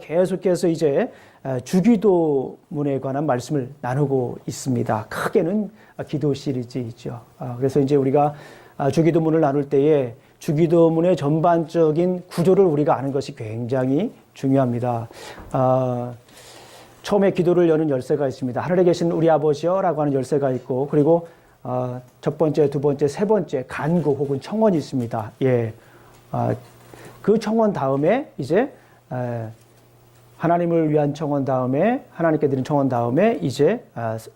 계속해서 이제 주기도문에 관한 말씀을 나누고 있습니다. 크게는 기도 시리즈이죠. 그래서 이제 우리가 주기도문을 나눌 때에 주기도문의 전반적인 구조를 우리가 아는 것이 굉장히 중요합니다. 처음에 기도를 여는 열쇠가 있습니다. 하늘에 계신 우리 아버지여 라고 하는 열쇠가 있고, 그리고 첫 번째, 두 번째, 세 번째 간구 혹은 청원이 있습니다. 예, 그 청원 다음에 이제 하나님을 위한 청원 다음에, 하나님께 드린 청원 다음에 이제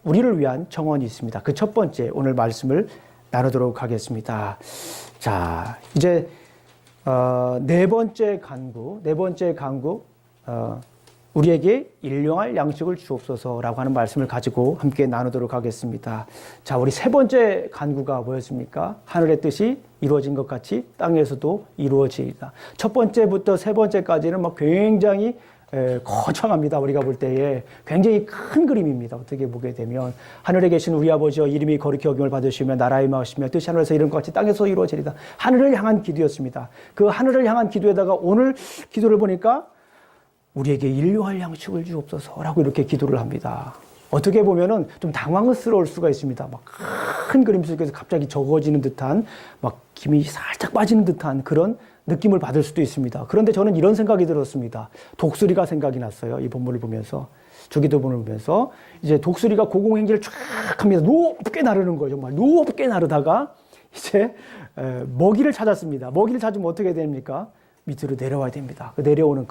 우리를 위한 청원이 있습니다. 그 첫 번째 오늘 말씀을 나누도록 하겠습니다. 자, 이제 네 번째 간구, 우리에게 일용할 양식을 주옵소서라고 하는 말씀을 가지고 함께 나누도록 하겠습니다. 자, 우리 세 번째 간구가 뭐였습니까? 하늘의 뜻이 이루어진 것 같이 땅에서도 이루어지이다. 첫 번째부터 세 번째까지는 막 굉장히 거창합니다. 우리가 볼 때에 굉장히 큰 그림입니다. 어떻게 보게 되면 하늘에 계신 우리 아버지여 이름이 거룩히 여김을 받으시며 나라의 마으시며 뜻이 하늘에서 이룬 것 같이 땅에서 이루어지리다. 하늘을 향한 기도였습니다. 그 하늘을 향한 기도에다가 오늘 기도를 보니까 우리에게 일용할 양식을 주옵소서라고 이렇게 기도를 합니다. 어떻게 보면은 좀 당황스러울 수가 있습니다. 막 큰 그림 속에서 갑자기 적어지는 듯한, 막 김이 살짝 빠지는 듯한 그런 느낌을 받을 수도 있습니다. 그런데 저는 이런 생각이 들었습니다. 독수리가 생각이 났어요. 이 본문을 보면서, 주기도문을 보면서 이제 독수리가 고공행진을 쫙 합니다. 높게 나르는 거예요. 정말 높게 나르다가 이제 먹이를 찾았습니다. 먹이를 찾으면 어떻게 됩니까? 밑으로 내려와야 됩니다. 내려오는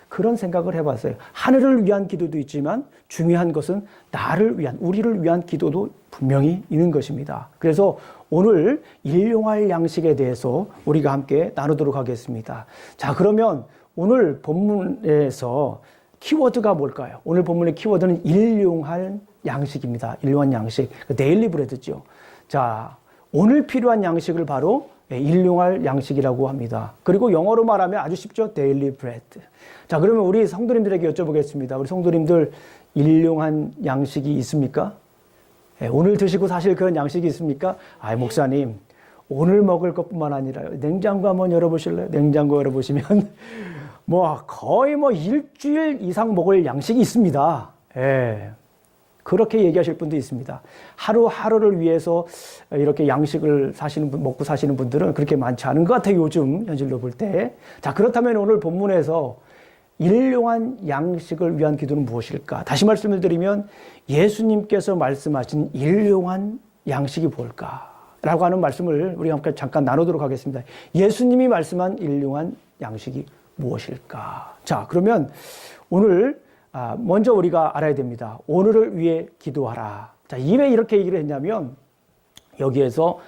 그런 생각을 해봤어요. 하늘을 위한 기도도 있지만 중요한 것은 나를 위한, 우리를 위한 기도도 분명히 있는 것입니다. 그래서 오늘 일용할 양식에 대해서 우리가 함께 나누도록 하겠습니다. 자, 그러면 오늘 본문에서 키워드가 뭘까요? 오늘 본문의 키워드는 일용할 양식입니다. 일용할 양식, 데일리 브레드죠. 자, 오늘 필요한 양식을 바로 일용할 양식이라고 합니다. 그리고 영어로 말하면 아주 쉽죠. daily bread. 자, 그러면 우리 성도님들에게 여쭤보겠습니다. 우리 성도님들 일용한 양식이 있습니까? 오늘 드시고 사실 그런 양식이 있습니까? 목사님, 오늘 먹을 것뿐만 아니라 냉장고 한번 열어보실래요? 냉장고 열어보시면 거의 일주일 이상 먹을 양식이 있습니다. 그렇게 얘기하실 분도 있습니다. 하루하루를 위해서 이렇게 양식을 먹고 사시는 분들은 그렇게 많지 않은 것 같아요. 요즘 현실로 볼 때. 자, 그렇다면 오늘 본문에서 일용한 양식을 위한 기도는 무엇일까? 다시 말씀을 드리면 예수님께서 말씀하신 일용한 양식이 뭘까? 라고 하는 말씀을 우리가 함께 잠깐 나누도록 하겠습니다. 예수님이 말씀한 일용한 양식이 무엇일까? 자, 그러면 오늘 먼저 우리가 알아야 됩니다. 오늘을 위해 기도하라. 자, 왜 이렇게 얘기를 했냐면 여기에서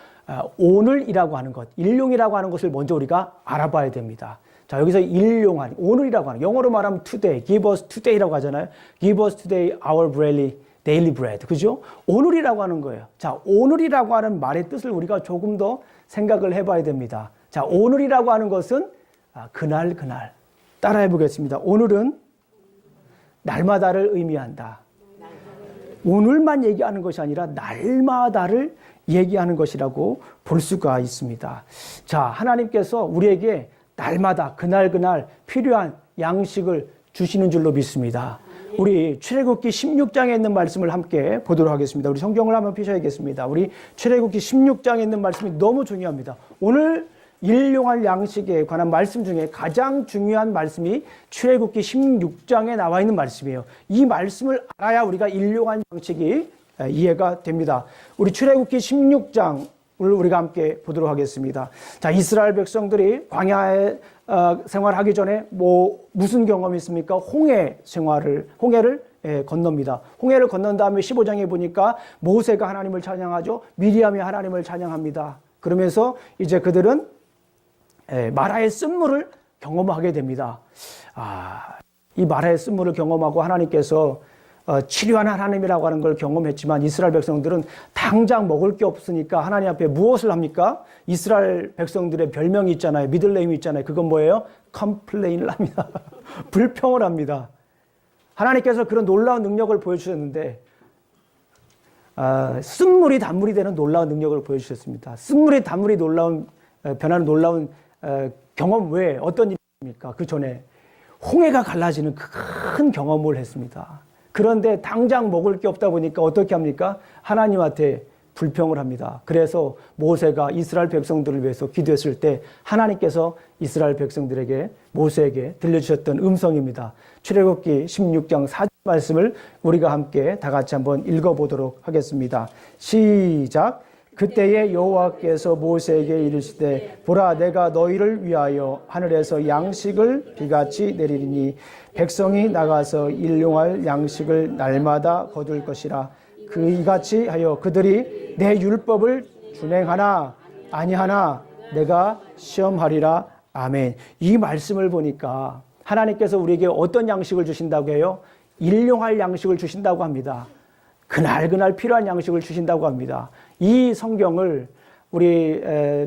오늘이라고 하는 것, 일용이라고 하는 것을 먼저 우리가 알아봐야 됩니다. 자, 여기서 일용한, 오늘이라고 하는, 영어로 말하면 today, give us today라고 하잖아요. give us today our daily bread. 그죠? 오늘이라고 하는 거예요. 자, 오늘이라고 하는 말의 뜻을 우리가 조금 더 생각을 해봐야 됩니다. 자, 오늘이라고 하는 것은 그날. 따라해 보겠습니다. 오늘은 날마다를 의미한다. 오늘만 얘기하는 것이 아니라 날마다를 얘기하는 것이라고 볼 수가 있습니다. 자, 하나님께서 우리에게 날마다 그날 필요한 양식을 주시는 줄로 믿습니다. 우리 출애굽기 16장에 있는 말씀을 함께 보도록 하겠습니다. 우리 성경을 한번 펴셔야겠습니다. 우리 출애굽기 16장에 있는 말씀이 너무 중요합니다. 오늘 일용할 양식에 관한 말씀 중에 가장 중요한 말씀이 출애굽기 16장에 나와 있는 말씀이에요. 이 말씀을 알아야 우리가 일용할 양식이 이해가 됩니다. 우리 출애굽기 16장을 우리가 함께 보도록 하겠습니다. 자, 이스라엘 백성들이 광야에 생활하기 전에 무슨 경험이 있습니까? 홍해를 건넙니다. 홍해를 건넌 다음에 15장에 보니까 모세가 하나님을 찬양하죠. 미리암이 하나님을 찬양합니다. 그러면서 이제 그들은 마라의 쓴물을 경험하게 됩니다. 이 마라의 쓴물을 경험하고 하나님께서 치료한 하나님이라고 하는 걸 경험했지만 이스라엘 백성들은 당장 먹을 게 없으니까 하나님 앞에 무엇을 합니까? 이스라엘 백성들의 별명이 있잖아요. 미들네임이 있잖아요. 그건 뭐예요? 컴플레인을 합니다. 불평을 합니다. 하나님께서 그런 놀라운 능력을 보여주셨는데 쓴물이 단물이 되는 놀라운 능력을 보여주셨습니다. 쓴물이 단물이 변하는 놀라운 경험 외에 어떤 일입니까? 그 전에 홍해가 갈라지는 큰 경험을 했습니다. 그런데 당장 먹을 게 없다 보니까 어떻게 합니까? 하나님한테 불평을 합니다. 그래서 모세가 이스라엘 백성들을 위해서 기도했을 때 하나님께서 이스라엘 백성들에게 모세에게 들려주셨던 음성입니다. 출애굽기 16장 4절 말씀을 우리가 함께 다 같이 한번 읽어보도록 하겠습니다. 시작. 그때에 여호와께서 모세에게 이르시되 보라 내가 너희를 위하여 하늘에서 양식을 비같이 내리리니 백성이 나가서 일용할 양식을 날마다 거둘 것이라. 그 이같이 하여 그들이 내 율법을 준행하나 아니하나 내가 시험하리라. 아멘. 이 말씀을 보니까 하나님께서 우리에게 어떤 양식을 주신다고 해요? 일용할 양식을 주신다고 합니다. 그날 필요한 양식을 주신다고 합니다. 이 성경을 우리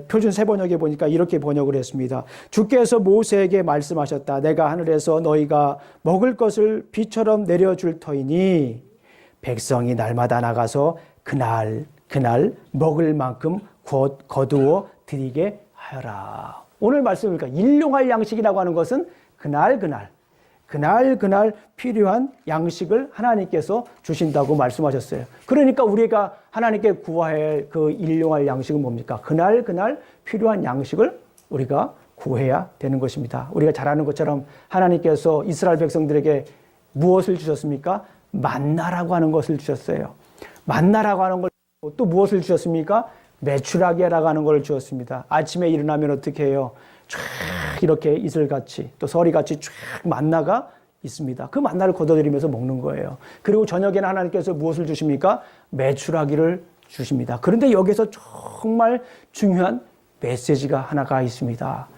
표준 세번역에 보니까 이렇게 번역을 했습니다. 주께서 모세에게 말씀하셨다. 내가 하늘에서 너희가 먹을 것을 비처럼 내려줄 터이니 백성이 날마다 나가서 그날 먹을 만큼 거두어 드리게 하여라. 오늘 말씀이니까 일용할 양식이라고 하는 것은 그날 필요한 양식을 하나님께서 주신다고 말씀하셨어요. 그러니까 우리가 하나님께 구해야 할 그 일용할 양식은 뭡니까? 그날 필요한 양식을 우리가 구해야 되는 것입니다. 우리가 잘 아는 것처럼 하나님께서 이스라엘 백성들에게 무엇을 주셨습니까? 만나라고 하는 것을 주셨어요. 만나라고 하는 걸 또 무엇을 주셨습니까? 메추라기라고 하는 걸 주었습니다. 아침에 일어나면 어떻게 해요? 쫙 이렇게 이슬같이 또 서리같이 쫙 만나가 있습니다. 그 만나를 걷어들이면서 먹는 거예요. 그리고 저녁에는 하나님께서 무엇을 주십니까? 메추라기를 주십니다. 그런데 여기서 정말 중요한 메시지가 하나가 있습니다.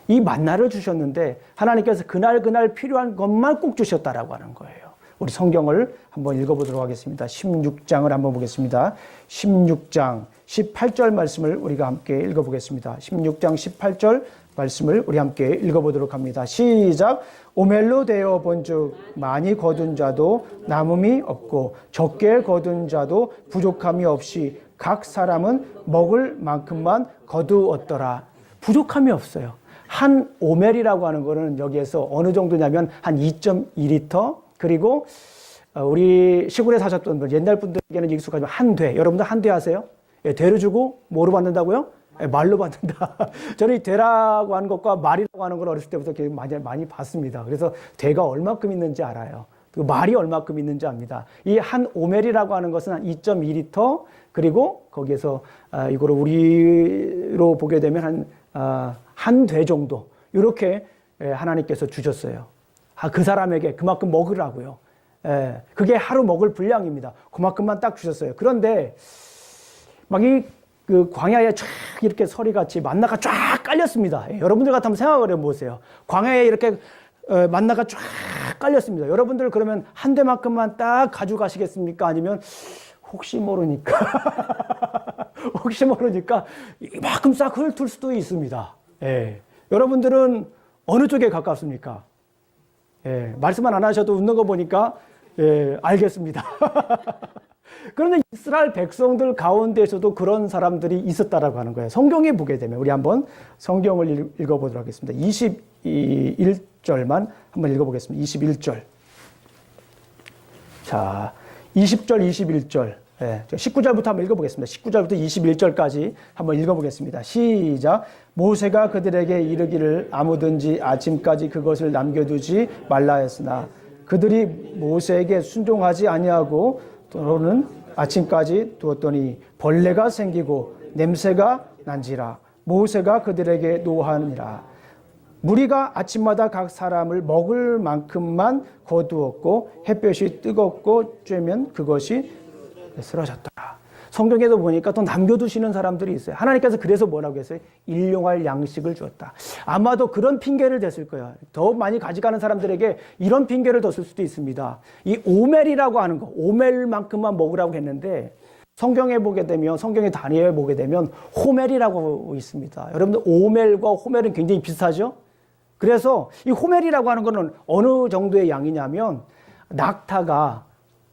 이 만나를 주셨는데 하나님께서 그날 필요한 것만 꼭 주셨다라고 하는 거예요. 우리 성경을 한번 읽어보도록 하겠습니다. 16장을 한번 보겠습니다. 16장 18절 말씀을 우리가 함께 읽어보겠습니다. 16장 18절 말씀을 우리 함께 읽어보도록 합니다. 시작. 오멜로 되어 본즉 많이 거둔 자도 남음이 없고 적게 거둔 자도 부족함이 없이 각 사람은 먹을 만큼만 거두었더라. 부족함이 없어요. 한 오멜이라고 하는 거는 여기에서 어느 정도냐면 한 2.2리터 그리고 우리 시골에 사셨던 분 옛날 분들에게는 익숙하지만 한 돼. 여러분들 한 돼 아세요? 예, 되를 주고 뭐로 받는다고요? 말로 받는다. 저는 이 되라고 하는 것과 말이라고 하는 걸 어렸을 때부터 많이 봤습니다. 그래서 되가 얼마큼 있는지 알아요. 그리고 말이 얼마큼 있는지 압니다. 이 한 오멜이라고 하는 것은 한 2.2리터 그리고 거기에서 이거를 우리로 보게 되면 한 돼 정도 이렇게 하나님께서 주셨어요. 그 사람에게 그만큼 먹으라고요. 그게 하루 먹을 분량입니다. 그만큼만 딱 주셨어요. 그런데 막 그 광야에 쫙 이렇게 서리같이 만나가 쫙 깔렸습니다. 여러분들 같으면 생각을 해보세요. 광야에 이렇게 만나가 쫙 깔렸습니다. 여러분들 그러면 한 대만큼만 딱 가져가시겠습니까? 아니면 혹시 모르니까 이만큼 싹 훑을 수도 있습니다. 여러분들은 어느 쪽에 가깝습니까? 말씀만 안 하셔도 웃는 거 보니까 알겠습니다. 그런데 이스라엘 백성들 가운데에서도 그런 사람들이 있었다라고 하는 거예요. 성경에 보게 되면 우리 한번 성경을 읽어보도록 하겠습니다. 21절만 한번 읽어보겠습니다. 21절. 자, 20절, 21절. 19절부터 한번 읽어보겠습니다. 19절부터 21절까지 한번 읽어보겠습니다. 시작. 모세가 그들에게 이르기를 아무든지 아침까지 그것을 남겨두지 말라 했으나 그들이 모세에게 순종하지 아니하고 또는 아침까지 두었더니 벌레가 생기고 냄새가 난지라. 모세가 그들에게 노하니라. 무리가 아침마다 각 사람을 먹을 만큼만 거두었고 햇볕이 뜨겁고 쬐면 그것이 쓰러졌더라. 성경에도 보니까 또 남겨두시는 사람들이 있어요. 하나님께서 그래서 뭐라고 했어요? 일용할 양식을 주었다. 아마도 그런 핑계를 댔을 거예요. 더 많이 가져가는 사람들에게 이런 핑계를 뒀을 수도 있습니다. 이 오멜이라고 하는 거, 오멜만큼만 먹으라고 했는데 성경에 보게 되면, 성경의 단위에 보게 되면 호멜이라고 있습니다. 여러분들 오멜과 호멜은 굉장히 비슷하죠? 그래서 이 호멜이라고 하는 거는 어느 정도의 양이냐면 낙타가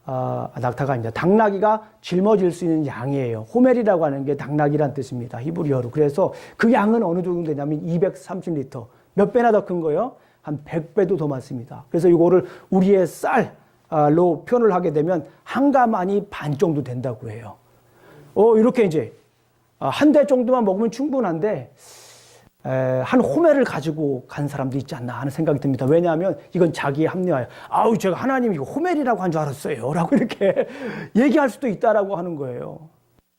아닙니다. 당나귀가 짊어질 수 있는 양이에요. 호멜이라고 하는 게 당나귀란 뜻입니다. 히브리어로. 그래서 그 양은 어느 정도 되냐면 230리터. 몇 배나 더 큰 거예요? 한 100배도 더 많습니다. 그래서 이거를 우리의 쌀로 표현을 하게 되면 한 가마니 반 정도 된다고 해요. 이렇게 이제 한 대 정도만 먹으면 충분한데 한 호멜을 가지고 간 사람도 있지 않나 하는 생각이 듭니다. 왜냐하면 이건 자기의 합리화예요. 아우, 제가 하나님이 이거 호멜이라고 한 줄 알았어요. 라고 이렇게 얘기할 수도 있다라고 하는 거예요.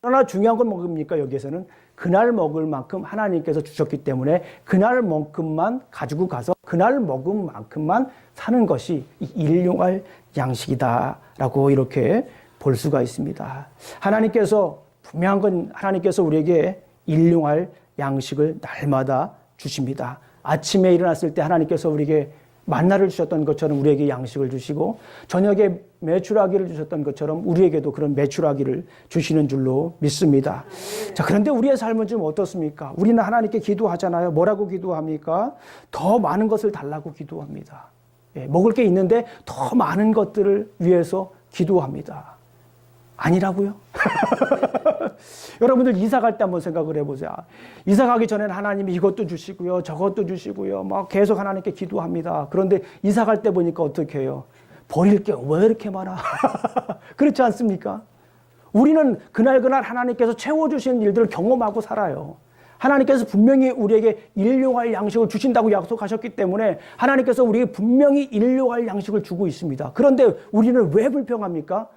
그러나 중요한 건 뭡니까? 여기에서는 그날 먹을 만큼 하나님께서 주셨기 때문에 그날만큼만 가지고 가서 그날 먹은 만큼만 사는 것이 일용할 양식이다라고 이렇게 볼 수가 있습니다. 하나님께서 분명한 건 하나님께서 우리에게 일용할 양식을 날마다 주십니다. 아침에 일어났을 때 하나님께서 우리에게 만나를 주셨던 것처럼 우리에게 양식을 주시고 저녁에 메추라기를 주셨던 것처럼 우리에게도 그런 메추라기를 주시는 줄로 믿습니다. 자, 그런데 우리의 삶은 좀 어떻습니까? 우리는 하나님께 기도하잖아요. 뭐라고 기도합니까? 더 많은 것을 달라고 기도합니다. 먹을 게 있는데 더 많은 것들을 위해서 기도합니다. 아니라고요? 여러분들 이사 갈 때 한번 생각을 해보자. 이사 가기 전에는 하나님이 이것도 주시고요, 저것도 주시고요, 막 계속 하나님께 기도합니다. 그런데 이사 갈 때 보니까 어떻게 해요? 버릴 게 왜 이렇게 많아? 그렇지 않습니까? 우리는 그날 하나님께서 채워주시는 일들을 경험하고 살아요. 하나님께서 분명히 우리에게 일용할 양식을 주신다고 약속하셨기 때문에 하나님께서 우리에게 분명히 일용할 양식을 주고 있습니다. 그런데 우리는 왜 불평합니까?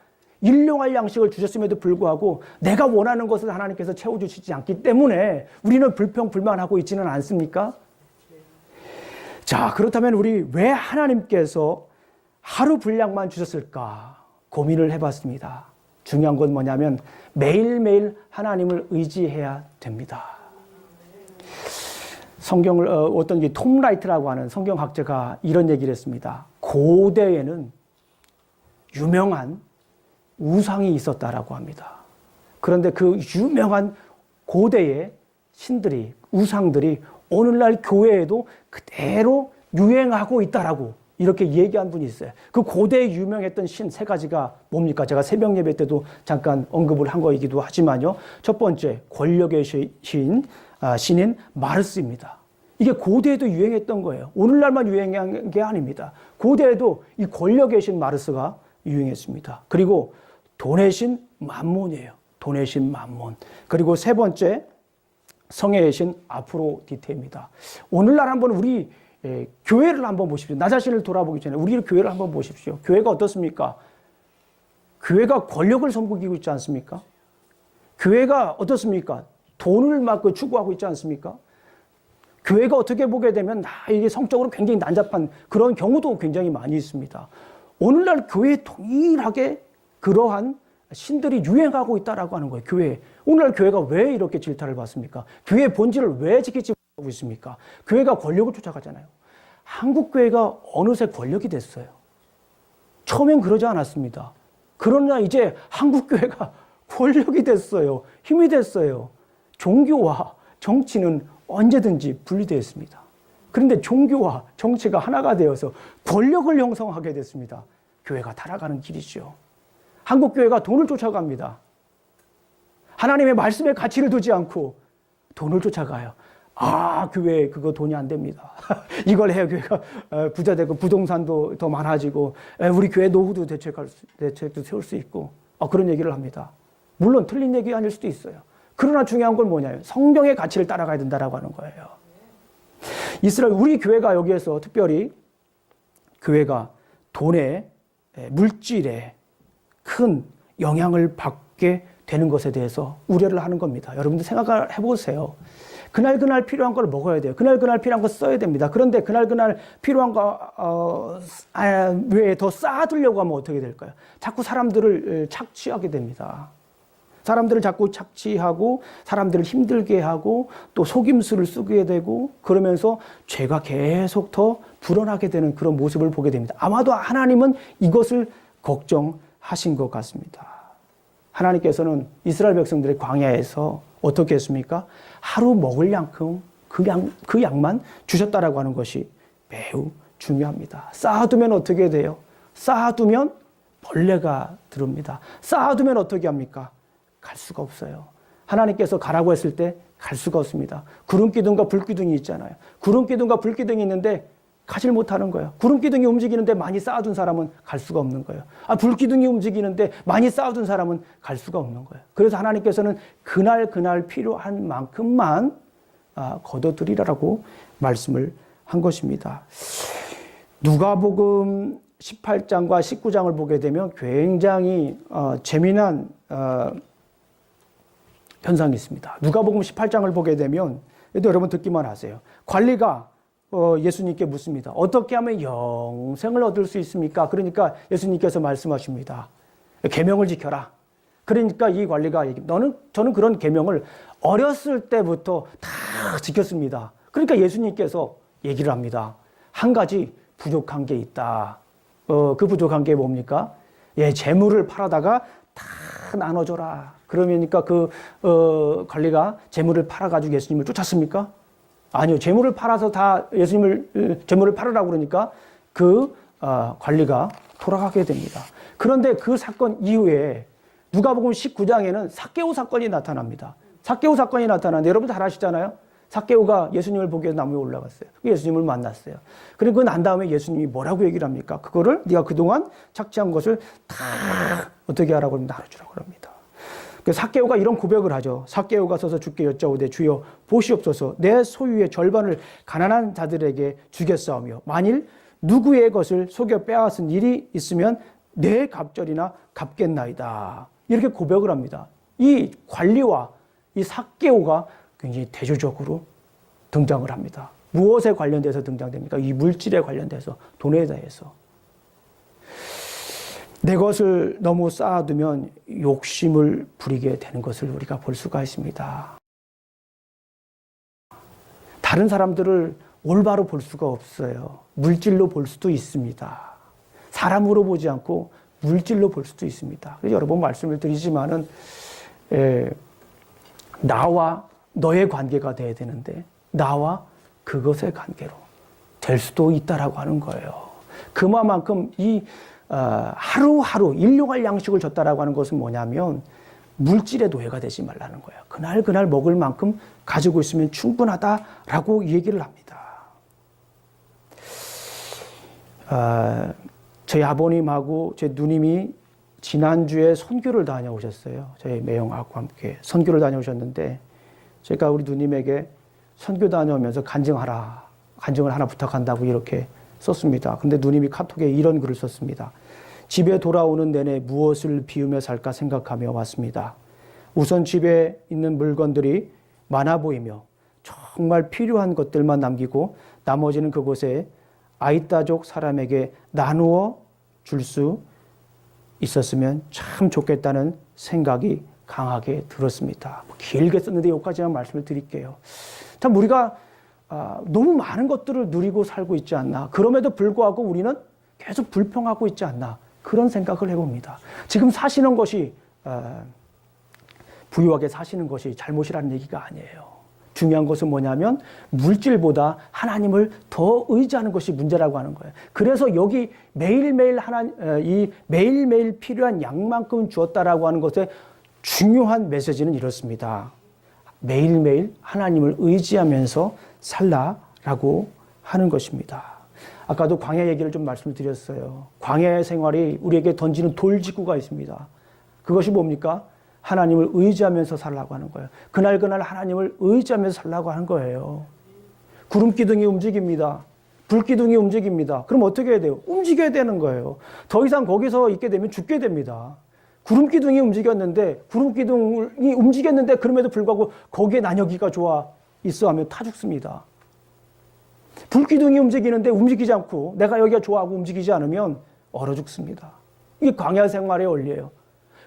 일용할 양식을 주셨음에도 불구하고 내가 원하는 것을 하나님께서 채워주시지 않기 때문에 우리는 불평불만하고 있지는 않습니까? 자, 그렇다면 우리 왜 하나님께서 하루 분량만 주셨을까 고민을 해봤습니다. 중요한 건 뭐냐면 매일매일 하나님을 의지해야 됩니다. 성경을 어떤 톰 라이트라고 하는 성경학자가 이런 얘기를 했습니다. 고대에는 유명한 우상이 있었다라고 합니다. 그런데 그 유명한 고대의 신들이, 우상들이 오늘날 교회에도 그대로 유행하고 있다라고 이렇게 얘기한 분이 있어요. 그 고대에 유명했던 신 세 가지가 뭡니까? 제가 새벽 예배 때도 잠깐 언급을 한 거이기도 하지만요. 첫 번째, 권력의 신인 마르스입니다. 이게 고대에도 유행했던 거예요. 오늘날만 유행한 게 아닙니다. 고대에도 이 권력의 신 마르스가 유행했습니다. 그리고 돈의 신 맘몬이에요. 돈의 신 맘몬. 그리고 세 번째, 성의 신 아프로디테입니다. 오늘날 한번 우리 교회를 한번 보십시오. 나 자신을 돌아보기 전에 우리 교회를 한번 보십시오. 교회가 어떻습니까? 교회가 권력을 선보이고 있지 않습니까? 교회가 어떻습니까? 돈을 막 추구하고 있지 않습니까? 교회가 어떻게 보게 되면 이게 성적으로 굉장히 난잡한 그런 경우도 굉장히 많이 있습니다. 오늘날 교회에 동일하게 그러한 신들이 유행하고 있다라고 하는 거예요. 교회. 오늘날 교회가 왜 이렇게 질타를 받습니까? 교회의 본질을 왜 지키지 못하고 있습니까? 교회가 권력을 쫓아가잖아요. 한국 교회가 어느새 권력이 됐어요. 처음엔 그러지 않았습니다. 그러나 이제 한국 교회가 권력이 됐어요. 힘이 됐어요. 종교와 정치는 언제든지 분리되어 있습니다. 그런데 종교와 정치가 하나가 되어서 권력을 형성하게 됐습니다. 교회가 타락하는 길이죠. 한국 교회가 돈을 쫓아갑니다. 하나님의 말씀에 가치를 두지 않고 돈을 쫓아가요. 교회 그거 돈이 안 됩니다. 이걸 해야 교회가 부자 되고 부동산도 더 많아지고 우리 교회 노후도 대책도 세울 수 있고 그런 얘기를 합니다. 물론 틀린 얘기 아닐 수도 있어요. 그러나 중요한 건 뭐냐면 성경의 가치를 따라가야 된다라고 하는 거예요. 우리 교회가 여기에서 특별히 교회가 돈에 물질에 큰 영향을 받게 되는 것에 대해서 우려를 하는 겁니다. 여러분들 생각을 해보세요. 그날 필요한 걸 먹어야 돼요. 그날 필요한 거 써야 됩니다. 그런데 그날 필요한 거 외에 더 쌓아두려고 하면 어떻게 될까요? 자꾸 사람들을 착취하게 됩니다. 사람들을 자꾸 착취하고 사람들을 힘들게 하고 또 속임수를 쓰게 되고 그러면서 죄가 계속 더 불어나게 되는 그런 모습을 보게 됩니다. 아마도 하나님은 이것을 걱정하신 것 같습니다. 하나님께서는 이스라엘 백성들의 광야에서 어떻게 했습니까? 하루 먹을 양큼 그 양만 주셨다라고 하는 것이 매우 중요합니다. 쌓아두면 어떻게 돼요? 쌓아두면 벌레가 들어옵니다. 쌓아두면 어떻게 합니까? 갈 수가 없어요. 하나님께서 가라고 했을 때 갈 수가 없습니다. 구름기둥과 불기둥이 있잖아요. 구름기둥과 불기둥이 있는데 가질 못하는 거예요. 구름 기둥이 움직이는데 많이 쌓아둔 사람은 갈 수가 없는 거예요. 불 기둥이 움직이는데 많이 쌓아둔 사람은 갈 수가 없는 거예요. 그래서 하나님께서는 그날 필요한 만큼만 거둬들이라고 말씀을 한 것입니다. 누가복음 18장과 19장을 보게 되면 굉장히 재미난 현상이 있습니다. 누가복음 18장을 보게 되면 여러분 듣기만 하세요. 관리가 예수님께 묻습니다. 어떻게 하면 영생을 얻을 수 있습니까? 그러니까 예수님께서 말씀하십니다. 계명을 지켜라. 그러니까 이 관리가 저는 그런 계명을 어렸을 때부터 다 지켰습니다. 그러니까 예수님께서 얘기를 합니다. 한 가지 부족한 게 있다. 그 부족한 게 뭡니까? 재물을 팔아다가 다 나눠줘라. 그러니까 관리가 재물을 팔아가지고 예수님을 쫓았습니까? 아니요. 재물을 팔아서 다 재물을 팔으라고 그러니까 관리가 돌아가게 됩니다. 그런데 그 사건 이후에 누가복음 19장에는 삭개오 사건이 나타납니다. 삭개오 사건이 나타나는데 여러분 잘 아시잖아요. 삭개오가 예수님을 보기 위해서 나무에 올라갔어요. 예수님을 만났어요. 그리고 난 다음에 예수님이 뭐라고 얘기를 합니까? 그거를 네가 그동안 착취한 것을 다 어떻게 하라고 하면 나눠주라고 합니다. 삭개오가 이런 고백을 하죠. 삭개오가 서서 주께 여짜오되 주여 보시옵소서 내 소유의 절반을 가난한 자들에게 주겠사오며 만일 누구의 것을 속여 빼앗은 일이 있으면 내 갑절이나 갚겠나이다. 이렇게 고백을 합니다. 이 관리와 이 삭개오가 굉장히 대조적으로 등장을 합니다. 무엇에 관련돼서 등장됩니까? 이 물질에 관련돼서, 돈에 대해서. 내 것을 너무 쌓아두면 욕심을 부리게 되는 것을 우리가 볼 수가 있습니다. 다른 사람들을 올바로 볼 수가 없어요. 물질로 볼 수도 있습니다. 사람으로 보지 않고 물질로 볼 수도 있습니다. 그래서 여러 번 말씀을 드리지만은 나와 너의 관계가 돼야 되는데 나와 그것의 관계로 될 수도 있다라고 하는 거예요. 그만큼 이 하루하루 일용할 양식을 줬다라고 하는 것은 뭐냐면 물질의 노예가 되지 말라는 거예요. 그날 먹을 만큼 가지고 있으면 충분하다라고 얘기를 합니다. 저희 아버님하고 제 누님이 지난주에 선교를 다녀오셨어요. 저희 매형하고 함께 선교를 다녀오셨는데 제가 우리 누님에게 선교 다녀오면서 간증을 하나 부탁한다고 이렇게 썼습니다. 근데 누님이 카톡에 이런 글을 썼습니다. 집에 돌아오는 내내 무엇을 비우며 살까 생각하며 왔습니다. 우선 집에 있는 물건들이 많아 보이며 정말 필요한 것들만 남기고 나머지는 그곳에 아이따족 사람에게 나누어 줄 수 있었으면 참 좋겠다는 생각이 강하게 들었습니다. 길게 썼는데 여기까지만 말씀을 드릴게요. 참 우리가 너무 많은 것들을 누리고 살고 있지 않나. 그럼에도 불구하고 우리는 계속 불평하고 있지 않나. 그런 생각을 해봅니다. 지금 사시는 것이 부유하게 사시는 것이 잘못이라는 얘기가 아니에요. 중요한 것은 뭐냐면 물질보다 하나님을 더 의지하는 것이 문제라고 하는 거예요. 그래서 여기 매일매일 매일매일 필요한 양만큼 주었다라고 하는 것의 중요한 메시지는 이렇습니다. 매일매일 하나님을 의지하면서 살라라고 하는 것입니다. 아까도 광야 얘기를 좀 말씀드렸어요. 광야의 생활이 우리에게 던지는 돌직구가 있습니다. 그것이 뭡니까? 하나님을 의지하면서 살라고 하는 거예요. 그날 하나님을 의지하면서 살라고 하는 거예요. 구름 기둥이 움직입니다. 불 기둥이 움직입니다. 그럼 어떻게 해야 돼요? 움직여야 되는 거예요. 더 이상 거기서 있게 되면 죽게 됩니다. 구름 기둥이 움직였는데 그럼에도 불구하고 거기에 난여기가 좋아 있어 하면 타 죽습니다. 불 기둥이 움직이는데 움직이지 않고 내가 여기가 좋아하고 움직이지 않으면 얼어 죽습니다. 이게 광야 생활의 원리예요.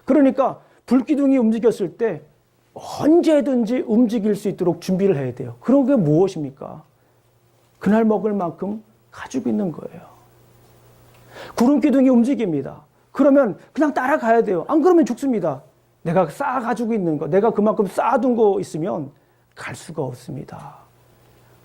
그러니까 불기둥이 움직였을 때 언제든지 움직일 수 있도록 준비를 해야 돼요. 그런 게 무엇입니까? 그날 먹을 만큼 가지고 있는 거예요. 구름기둥이 움직입니다. 그러면 그냥 따라가야 돼요. 안 그러면 죽습니다. 내가 쌓아가지고 있는 거, 내가 그만큼 쌓아둔 거 있으면 갈 수가 없습니다.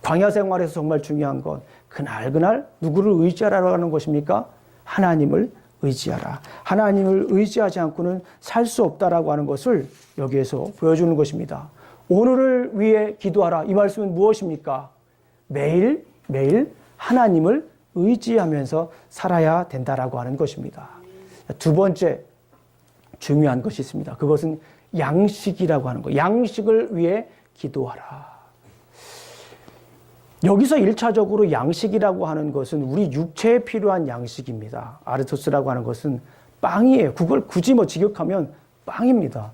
광야 생활에서 정말 중요한 건 그날 누구를 의지하라고 하는 것입니까? 하나님을 의지하라. 하나님을 의지하지 않고는 살 수 없다라고 하는 것을 여기에서 보여주는 것입니다. 오늘을 위해 기도하라. 이 말씀은 무엇입니까? 매일 하나님을 의지하면서 살아야 된다라고 하는 것입니다. 두 번째 중요한 것이 있습니다. 그것은 양식이라고 하는 거. 양식을 위해 기도하라. 여기서 1차적으로 양식이라고 하는 것은 우리 육체에 필요한 양식입니다. 아르토스라고 하는 것은 빵이에요. 그걸 굳이 직역하면 빵입니다.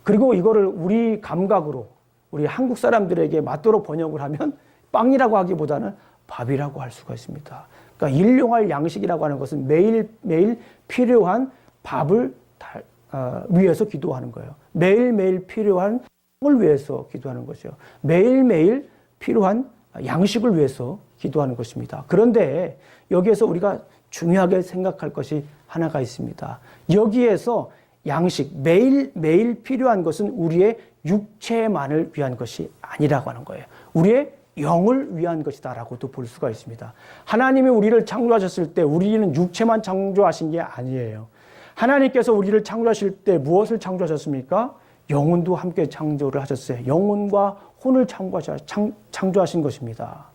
그리고 이거를 우리 감각으로 우리 한국 사람들에게 맞도록 번역을 하면 빵이라고 하기보다는 밥이라고 할 수가 있습니다. 그러니까 일용할 양식이라고 하는 것은 매일매일 필요한 밥을 위해서 기도하는 거예요. 매일매일 필요한 빵을 위해서 기도하는 것이요. 매일매일 필요한 양식을 위해서 기도하는 것입니다. 그런데 여기에서 우리가 중요하게 생각할 것이 하나가 있습니다. 여기에서 양식, 매일매일 필요한 것은 우리의 육체만을 위한 것이 아니라고 하는 거예요. 우리의 영을 위한 것이다라고도 볼 수가 있습니다. 하나님이 우리를 창조하셨을 때 우리는 육체만 창조하신 게 아니에요. 하나님께서 우리를 창조하실 때 무엇을 창조하셨습니까? 영혼도 함께 창조를 하셨어요. 영혼과 혼을 창조하신 것입니다.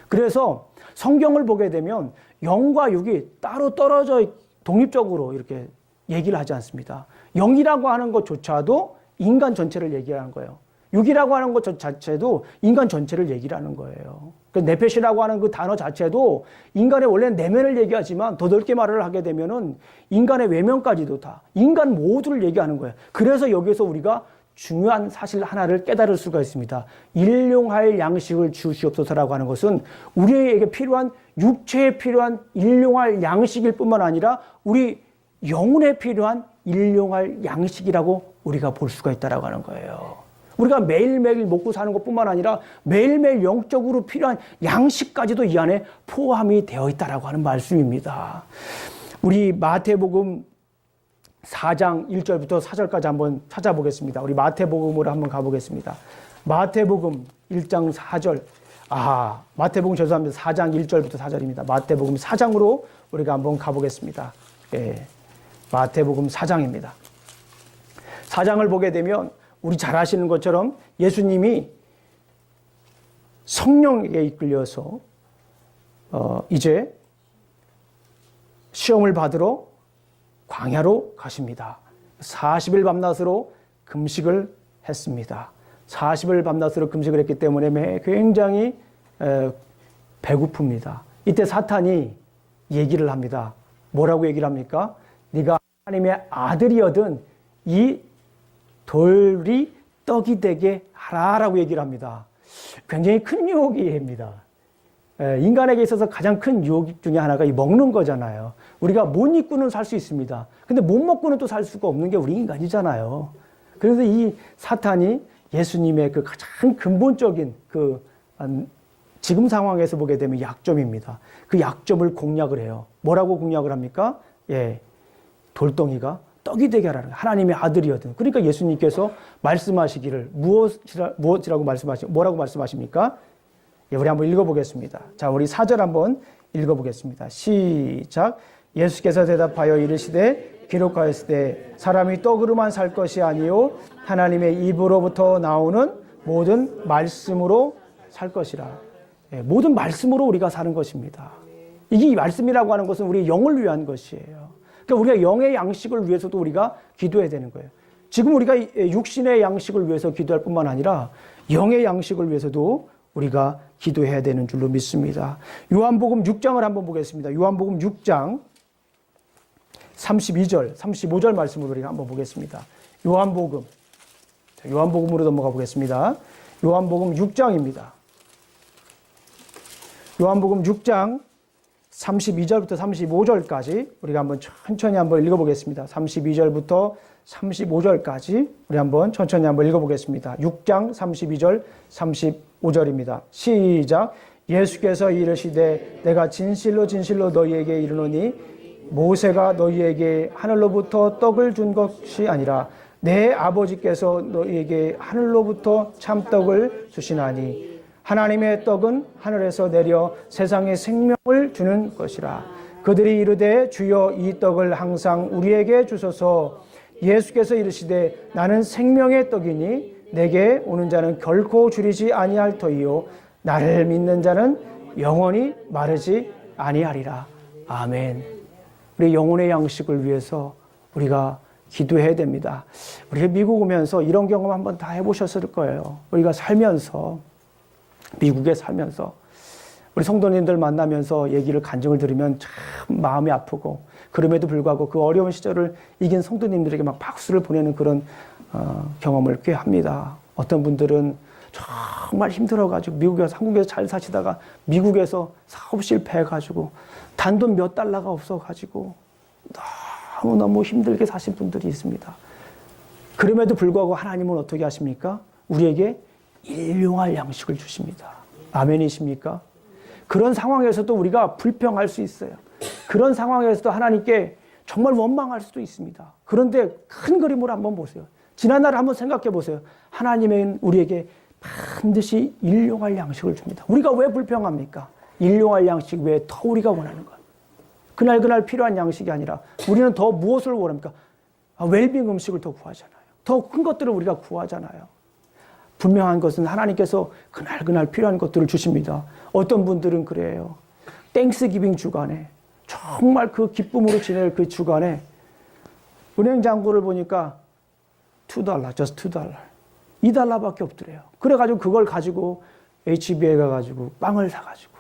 그래서 성경을 보게 되면 영과 육이 따로 떨어져 독립적으로 이렇게 얘기를 하지 않습니다. 영이라고 하는 것조차도 인간 전체를 얘기하는 거예요. 육이라고 하는 것 자체도 인간 전체를 얘기를 하는 거예요. 네페시라고 하는 그 단어 자체도 인간의 원래 내면을 얘기하지만 더 넓게 말을 하게 되면은 인간의 외면까지도 다 인간 모두를 얘기하는 거예요. 그래서 여기서 우리가 중요한 사실 하나를 깨달을 수가 있습니다. 일용할 양식을 주시옵소서라고 하는 것은 우리에게 필요한 육체에 필요한 일용할 양식일 뿐만 아니라 우리 영혼에 필요한 일용할 양식이라고 우리가 볼 수가 있다라고 하는 거예요. 우리가 매일매일 먹고 사는 것뿐만 아니라 매일매일 영적으로 필요한 양식까지도 이 안에 포함이 되어 있다라고 하는 말씀입니다. 우리 마태복음 4장 1절부터 4절까지 한번 찾아보겠습니다. 우리 마태복음으로 한번 가보겠습니다. 마태복음 1장 4절. 마태복음 죄송합니다. 4장 1절부터 4절입니다. 마태복음 4장으로 우리가 한번 가보겠습니다. 예, 마태복음 4장입니다. 4장을 보게 되면 우리 잘 아시는 것처럼 예수님이 성령에게 이끌려서 이제 시험을 받으러 광야로 가십니다. 40일 밤낮으로 금식을 했습니다. 40일 밤낮으로 금식을 했기 때문에 굉장히 배고픕니다. 이때 사탄이 얘기를 합니다. 뭐라고 얘기를 합니까? 네가 하나님의 아들이거든 이 돌이 떡이 되게 하라라고 얘기를 합니다. 굉장히 큰 유혹입니다. 인간에게 있어서 가장 큰 유혹 중에 하나가 이 먹는 거잖아요. 우리가 못 입고는 살 수 있습니다. 근데 못 먹고는 또 살 수가 없는 게 우리 인간이잖아요. 그래서 이 사탄이 예수님의 그 가장 근본적인 지금 상황에서 보게 되면 약점입니다. 그 약점을 공략을 해요. 뭐라고 공략을 합니까? 돌덩이가 떡이 되게 하라는 하나님의 아들이거든. 그러니까 예수님께서 말씀하시기를 뭐라고 말씀하십니까? 우리 한번 읽어보겠습니다. 자, 우리 4절 한번 읽어보겠습니다. 시작. 예수께서 대답하여 이르시되 기록하였으되 사람이 떡으로만 살 것이 아니요 하나님의 입으로부터 나오는 모든 말씀으로 살 것이라. 모든 말씀으로 우리가 사는 것입니다. 이게 말씀이라고 하는 것은 우리 영을 위한 것이에요. 그러니까 우리가 영의 양식을 위해서도 우리가 기도해야 되는 거예요. 지금 우리가 육신의 양식을 위해서 기도할 뿐만 아니라 영의 양식을 위해서도 우리가 기도해야 되는 줄로 믿습니다. 요한복음 6장을 한번 보겠습니다. 요한복음 6장 32절, 35절 말씀으로 우리가 한번 보겠습니다. 요한복음으로 넘어가 보겠습니다. 요한복음 6장입니다. 요한복음 6장 32절부터 35절까지 우리가 한번 천천히 한번 읽어보겠습니다. 32절부터 35절까지 우리 한번 천천히 한번 읽어보겠습니다. 6장 32절, 35절입니다. 시작. 예수께서 이르시되 내가 진실로 진실로 너희에게 이르노니 모세가 너희에게 하늘로부터 떡을 준 것이 아니라 내 아버지께서 너희에게 하늘로부터 참떡을 주시나니 하나님의 떡은 하늘에서 내려 세상에 생명을 주는 것이라. 그들이 이르되 주여 이 떡을 항상 우리에게 주소서. 예수께서 이르시되 나는 생명의 떡이니 내게 오는 자는 결코 줄이지 아니할 터이요 나를 믿는 자는 영원히 마르지 아니하리라. 아멘. 우리 영혼의 양식을 위해서 우리가 기도해야 됩니다. 우리가 미국 오면서 이런 경험 한번 다 해보셨을 거예요. 우리가 살면서, 미국에 살면서 우리 성도님들 만나면서 얘기를 간증을 들으면 참 마음이 아프고, 그럼에도 불구하고 그 어려운 시절을 이긴 성도님들에게 막 박수를 보내는 그런 경험을 꽤 합니다. 어떤 분들은 정말 힘들어가지고 미국에서, 한국에서 잘 사시다가 미국에서 사업 실패해가지고 단돈 몇 달러가 없어가지고 너무너무 힘들게 사신 분들이 있습니다. 그럼에도 불구하고 하나님은 어떻게 하십니까? 우리에게 일용할 양식을 주십니다. 아멘이십니까? 그런 상황에서도 우리가 불평할 수 있어요. 그런 상황에서도 하나님께 정말 원망할 수도 있습니다. 그런데 큰 그림으로 한번 보세요. 지난날을 한번 생각해 보세요. 하나님은 우리에게 반드시 일용할 양식을 줍니다. 우리가 왜 불평합니까? 일용할 양식 외에 더 우리가 원하는 것. 그날 필요한 양식이 아니라 우리는 더 무엇을 원합니까? 웰빙 음식을 더 구하잖아요. 더 큰 것들을 우리가 구하잖아요. 분명한 것은 하나님께서 그날 필요한 것들을 주십니다. 어떤 분들은 그래요. 땡스기빙 주간에, 정말 그 기쁨으로 지낼 그 주간에 은행 잔고를 보니까 $2, just $2. $2밖에 없더래요. 그래가지고 그걸 가지고 HB에 가가지고 빵을 사가지고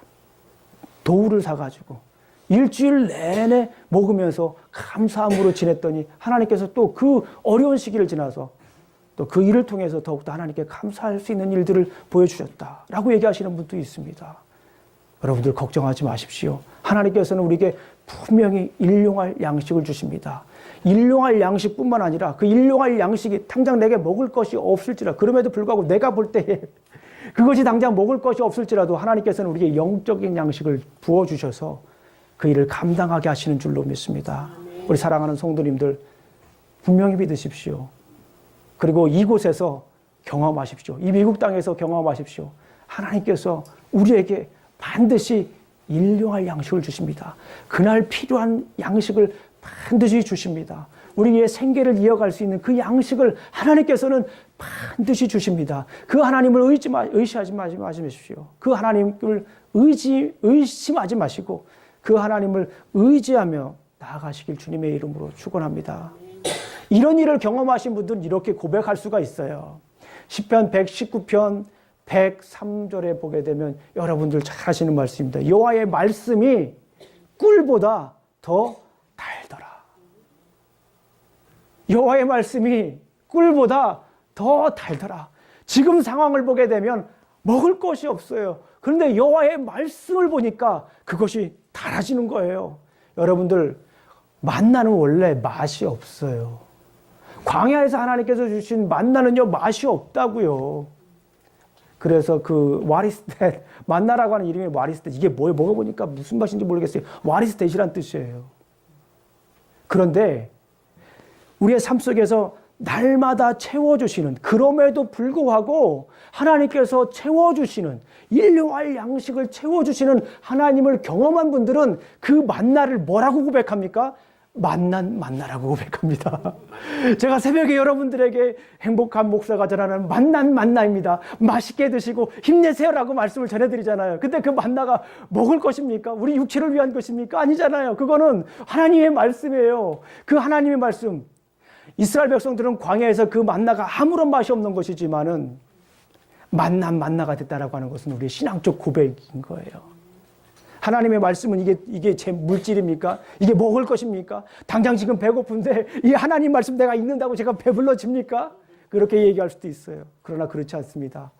도우를 사가지고 일주일 내내 먹으면서 감사함으로 지냈더니 하나님께서 또 그 어려운 시기를 지나서 또 그 일을 통해서 더욱더 하나님께 감사할 수 있는 일들을 보여주셨다라고 얘기하시는 분도 있습니다. 여러분들 걱정하지 마십시오. 하나님께서는 우리에게 분명히 일용할 양식을 주십니다. 일용할 양식뿐만 아니라 그 일용할 양식이 당장 내게 먹을 것이 없을지라, 그럼에도 불구하고 내가 볼 때에 그것이 당장 먹을 것이 없을지라도 하나님께서는 우리에게 영적인 양식을 부어주셔서 그 일을 감당하게 하시는 줄로 믿습니다. 우리 사랑하는 성도님들, 분명히 믿으십시오. 그리고 이곳에서 경험하십시오. 이 미국 땅에서 경험하십시오. 하나님께서 우리에게 반드시 일용할 양식을 주십니다. 그날 필요한 양식을 반드시 주십니다. 우리의 생계를 이어갈 수 있는 그 양식을 하나님께서는 반드시 주십니다. 그 하나님을 의심하지 마십시오. 그 하나님을 의심하지 마시고 그 하나님을 의지하며 나아가시길 주님의 이름으로 축원합니다. 이런 일을 경험하신 분들은 이렇게 고백할 수가 있어요. 시편 119편 103절에 보게 되면 여러분들 잘 아시는 말씀입니다. 여호와의 말씀이 꿀보다 더 달더라. 여호와의 말씀이 꿀보다 더 달더라. 지금 상황을 보게 되면 먹을 것이 없어요. 그런데 여호와의 말씀을 보니까 그것이 달아지는 거예요. 여러분들, 만나는 원래 맛이 없어요. 광야에서 하나님께서 주신 만나는요, 맛이 없다고요. 그래서 그 what is that? 만나라고 하는 이름이 what is that? 이게 뭐예요? 먹어보니까 무슨 맛인지 모르겠어요. what is that이란 뜻이에요. 그런데 우리의 삶 속에서 날마다 채워주시는, 그럼에도 불구하고 하나님께서 채워주시는, 일용할 양식을 채워주시는 하나님을 경험한 분들은 그 만나를 뭐라고 고백합니까? 만난 만나라고 고백합니다. 제가 새벽에 여러분들에게 행복한 목사가 전하는 만난 만나입니다. 맛있게 드시고 힘내세요라고 말씀을 전해드리잖아요. 근데 그 만나가 먹을 것입니까? 우리 육체를 위한 것입니까? 아니잖아요. 그거는 하나님의 말씀이에요. 그 하나님의 말씀. 이스라엘 백성들은 광야에서 그 만나가 아무런 맛이 없는 것이지만은 만난 만나가 됐다라고 하는 것은 우리의 신앙적 고백인 거예요. 하나님의 말씀은 이게 제 물질입니까? 이게 먹을 것입니까? 당장 지금 배고픈데 이 하나님 말씀 내가 읽는다고 제가 배불러집니까? 그렇게 얘기할 수도 있어요. 그러나 그렇지 않습니다.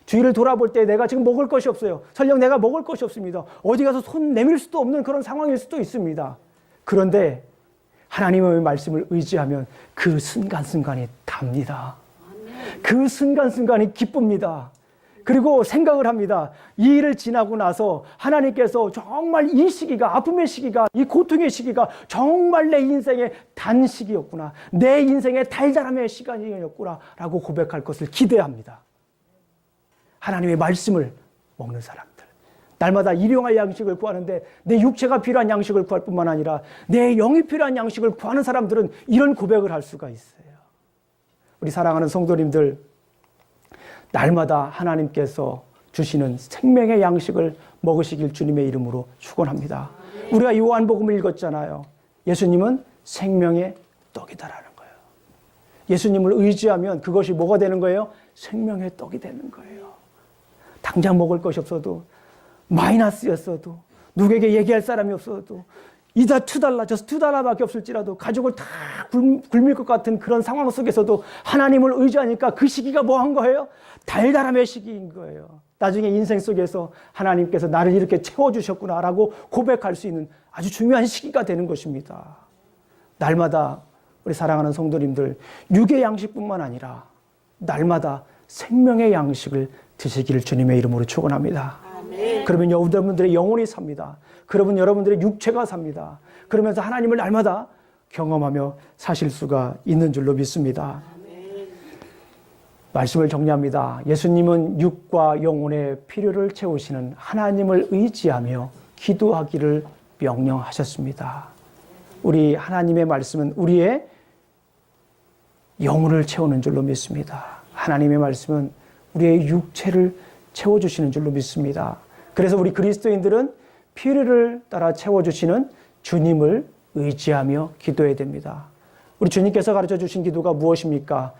주위를 돌아볼 때 내가 지금 먹을 것이 없어요. 설령 내가 먹을 것이 없습니다. 어디 가서 손 내밀 수도 없는 그런 상황일 수도 있습니다. 그런데 하나님의 말씀을 의지하면 그 순간순간이 답니다. 그 순간순간이 기쁩니다. 그리고 생각을 합니다. 이 일을 지나고 나서 하나님께서 정말 이 시기가, 아픔의 시기가, 이 고통의 시기가 정말 내 인생의 단시기였구나. 내 인생의 달달함의 시간이었구나 라고 고백할 것을 기대합니다. 하나님의 말씀을 먹는 사람들. 날마다 일용할 양식을 구하는데 내 육체가 필요한 양식을 구할 뿐만 아니라 내 영이 필요한 양식을 구하는 사람들은 이런 고백을 할 수가 있어요. 우리 사랑하는 성도님들, 날마다 하나님께서 주시는 생명의 양식을 먹으시길 주님의 이름으로 축원합니다. 우리가 요한복음을 읽었잖아요. 예수님은 생명의 떡이다라는 거예요. 예수님을 의지하면 그것이 뭐가 되는 거예요? 생명의 떡이 되는 거예요. 당장 먹을 것이 없어도, 마이너스였어도, 누구에게 얘기할 사람이 없어도, 이다 $2, 저서 $2밖에 없을지라도 가족을 다 굶을 것 같은 그런 상황 속에서도 하나님을 의지하니까 그 시기가 뭐 한 거예요? 달달함의 시기인 거예요. 나중에 인생 속에서 하나님께서 나를 이렇게 채워주셨구나라고 고백할 수 있는 아주 중요한 시기가 되는 것입니다. 날마다 우리 사랑하는 성도님들, 육의 양식뿐만 아니라 날마다 생명의 양식을 드시기를 주님의 이름으로 축원합니다. 그러면 여러분들의 영혼이 삽니다. 그러면 여러분들의 육체가 삽니다. 그러면서 하나님을 날마다 경험하며 사실 수가 있는 줄로 믿습니다. 말씀을 정리합니다. 예수님은 육과 영혼의 필요를 채우시는 하나님을 의지하며 기도하기를 명령하셨습니다. 우리 하나님의 말씀은 우리의 영혼을 채우는 줄로 믿습니다. 하나님의 말씀은 우리의 육체를 채워주시는 줄로 믿습니다. 그래서 우리 그리스도인들은 필요를 따라 채워주시는 주님을 의지하며 기도해야 됩니다. 우리 주님께서 가르쳐 주신 기도가 무엇입니까?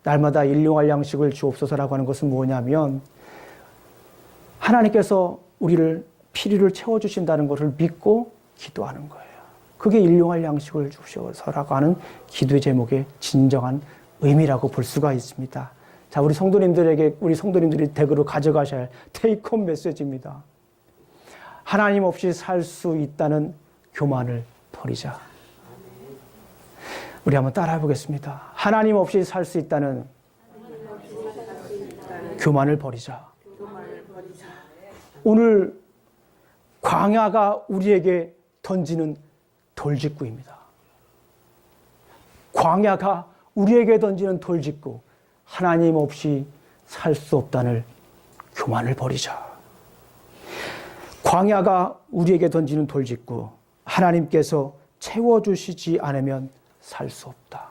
날마다 일용할 양식을 주옵소서라고 하는 것은 뭐냐면 하나님께서 우리를 필요를 채워주신다는 것을 믿고 기도하는 거예요. 그게 일용할 양식을 주옵소서라고 하는 기도의 제목의 진정한 의미라고 볼 수가 있습니다. 자, 우리 성도님들이 댁으로 가져가셔야 할 테이크홈 메시지입니다. 하나님 없이 살 수 있다는 교만을 버리자. 우리 한번 따라해 보겠습니다. 하나님 없이 살 수 있다는 교만을 버리자. 오늘 광야가 우리에게 던지는 돌직구입니다. 광야가 우리에게 던지는 돌직구. 하나님 없이 살 수 없다는 교만을 버리자. 광야가 우리에게 던지는 돌직구. 하나님께서 채워주시지 않으면 살 수 없다.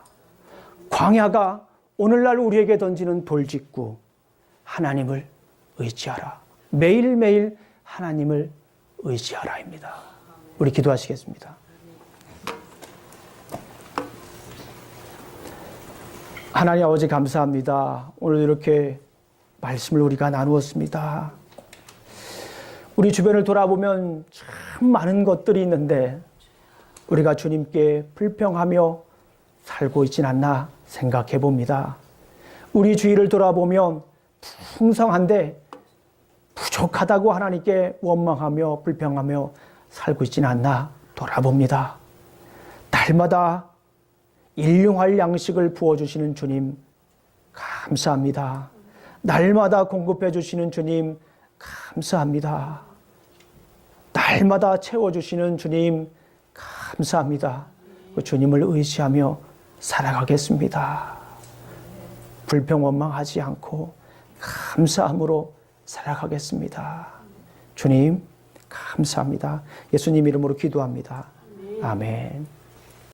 광야가 오늘날 우리에게 던지는 돌직구. 하나님을 의지하라. 매일매일 하나님을 의지하라입니다. 우리 기도하시겠습니다. 하나님 아버지 감사합니다. 오늘 이렇게 말씀을 우리가 나누었습니다. 우리 주변을 돌아보면 참 많은 것들이 있는데 우리가 주님께 불평하며 살고 있진 않나 생각해 봅니다. 우리 주위를 돌아보면 풍성한데 부족하다고 하나님께 원망하며 불평하며 살고 있진 않나 돌아봅니다. 날마다 일용할 양식을 부어주시는 주님 감사합니다. 날마다 공급해 주시는 주님 감사합니다. 날마다 채워주시는 주님 감사합니다. 그 주님을 의지하며 살아가겠습니다. 불평 원망하지 않고 감사함으로 살아가겠습니다. 주님 감사합니다. 예수님 이름으로 기도합니다. 아멘.